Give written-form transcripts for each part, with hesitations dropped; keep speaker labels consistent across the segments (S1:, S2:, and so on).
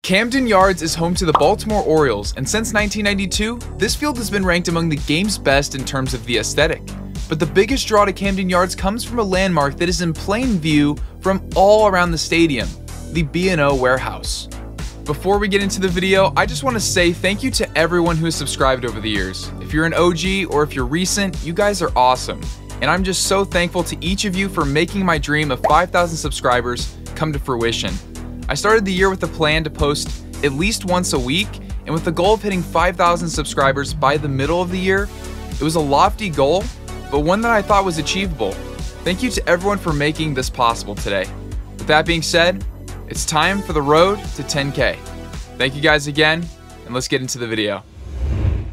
S1: Camden Yards is home to the Baltimore Orioles, and since 1992, this field has been ranked among the game's best in terms of the aesthetic. But the biggest draw to Camden Yards comes from a landmark that is in plain view from all around the stadium, the B&O Warehouse. Before we get into the video, I just want to say thank you to everyone who has subscribed over the years. If you're an OG or if you're recent, you guys are awesome. And I'm just so thankful to each of you for making my dream of 5,000 subscribers come to fruition. I started the year with a plan to post at least once a week, and with the goal of hitting 5,000 subscribers by the middle of the year. It was a lofty goal, but one that I thought was achievable. Thank you to everyone for making this possible today. With that being said, it's time for the road to 10K. Thank you guys again, and let's get into the video.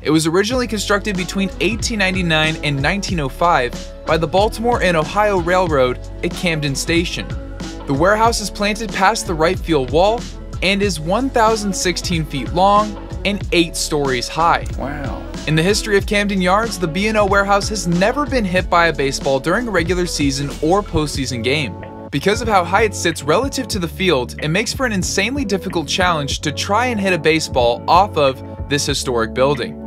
S1: It was originally constructed between 1899 and 1905 by the Baltimore and Ohio Railroad at Camden Station. The warehouse is planted past the right field wall and is 1,016 feet long and 8 stories high.
S2: Wow.
S1: In the history of Camden Yards, the B&O Warehouse has never been hit by a baseball during a regular season or postseason game. Because of how high it sits relative to the field, it makes for an insanely difficult challenge to try and hit a baseball off of this historic building.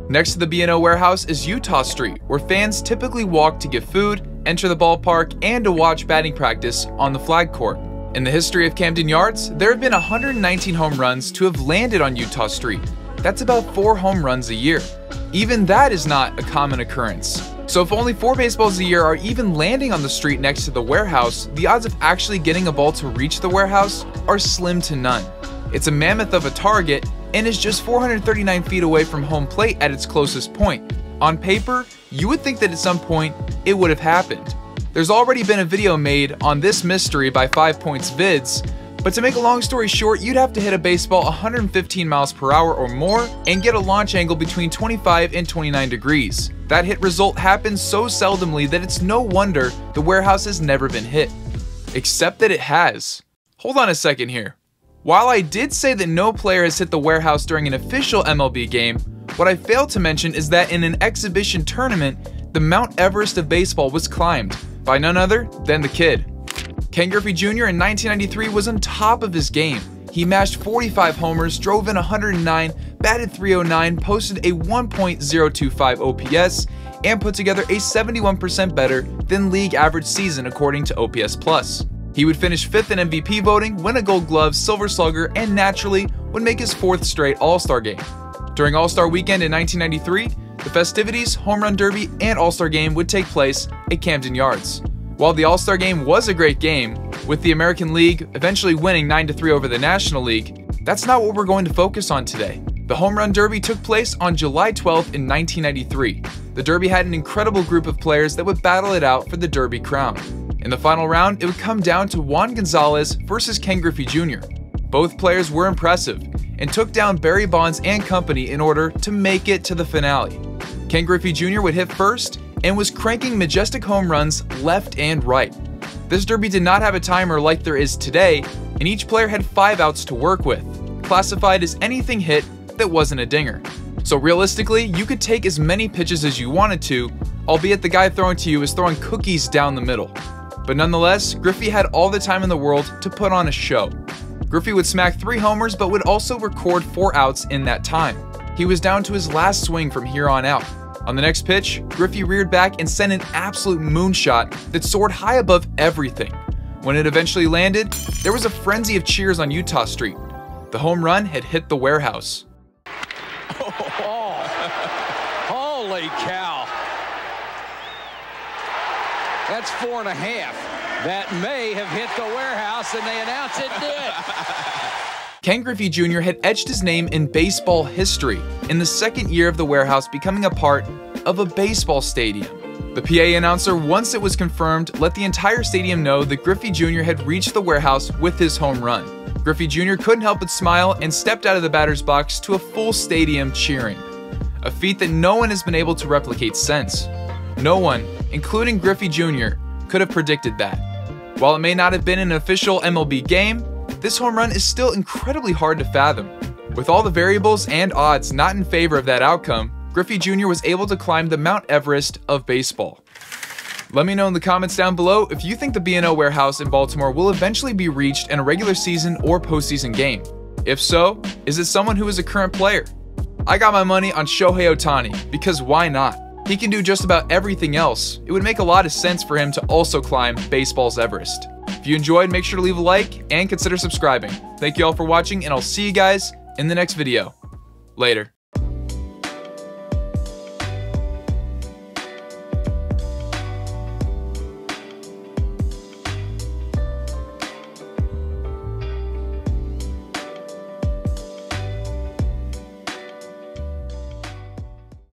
S1: Next to the B&O Warehouse is Eutaw Street, where fans typically walk to get food, enter the ballpark, and to watch batting practice on the flag court. In the history of Camden Yards, there have been 119 home runs to have landed on Eutaw Street. That's about 4 home runs a year. Even that is not a common occurrence. So if only 4 baseballs a year are even landing on the street next to the warehouse, the odds of actually getting a ball to reach the warehouse are slim to none. It's a mammoth of a target and is just 439 feet away from home plate at its closest point. On paper, you would think that at some point it would have happened. There's already been a video made on this mystery by 5 Points Vids, but to make a long story short, you'd have to hit a baseball 115 miles per hour or more and get a launch angle between 25 and 29 degrees. That hit result happens so seldomly that it's no wonder the warehouse has never been hit. Except that it has. Hold on a second here. While I did say that no player has hit the warehouse during an official MLB game, what I failed to mention is that in an exhibition tournament, the Mount Everest of baseball was climbed by none other than the kid. Ken Griffey Jr. in 1993 was on top of his game. He mashed 45 homers, drove in 109, batted .309, posted a 1.025 OPS, and put together a 71% better than league average season according to OPS+. He would finish 5th in MVP voting, win a Gold Glove, Silver Slugger, and naturally would make his 4th straight All-Star game. During All-Star Weekend in 1993, the festivities, Home Run Derby, and All-Star Game would take place at Camden Yards. While the All-Star Game was a great game, with the American League eventually winning 9-3 over the National League, that's not what we're going to focus on today. The Home Run Derby took place on July 12th in 1993. The Derby had an incredible group of players that would battle it out for the Derby crown. In the final round, it would come down to Juan Gonzalez versus Ken Griffey Jr. Both players were impressive and took down Barry Bonds and company in order to make it to the finale. Ken Griffey Jr. would hit first and was cranking majestic home runs left and right. This derby did not have a timer like there is today, and each player had 5 outs to work with, classified as anything hit that wasn't a dinger. So realistically, you could take as many pitches as you wanted to, albeit the guy throwing to you was throwing cookies down the middle. But nonetheless, Griffey had all the time in the world to put on a show. Griffey would smack 3 homers but would also record 4 outs in that time. He was down to his last swing from here on out. On the next pitch, Griffey reared back and sent an absolute moonshot that soared high above everything. When it eventually landed, there was a frenzy of cheers on Eutaw Street. The home run had hit the warehouse.
S2: Oh, holy cow. That's 4.5. That may have hit the warehouse, and they announced it did.
S1: Ken Griffey Jr. had etched his name in baseball history in the 2nd year of the warehouse becoming a part of a baseball stadium. The PA announcer, once it was confirmed, let the entire stadium know that Griffey Jr. had reached the warehouse with his home run. Griffey Jr. couldn't help but smile and stepped out of the batter's box to a full stadium cheering. A feat that no one has been able to replicate since. No one, including Griffey Jr., could have predicted that. While it may not have been an official MLB game, this home run is still incredibly hard to fathom. With all the variables and odds not in favor of that outcome, Griffey Jr. was able to climb the Mount Everest of baseball. Let me know in the comments down below if you think the B&O Warehouse in Baltimore will eventually be reached in a regular season or postseason game. If so, is it someone who is a current player? I got my money on Shohei Ohtani, because why not? He can do just about everything else. It would make a lot of sense for him to also climb baseball's Everest. If you enjoyed, make sure to leave a like and consider subscribing. Thank you all for watching, and I'll see you guys in the next video. Later.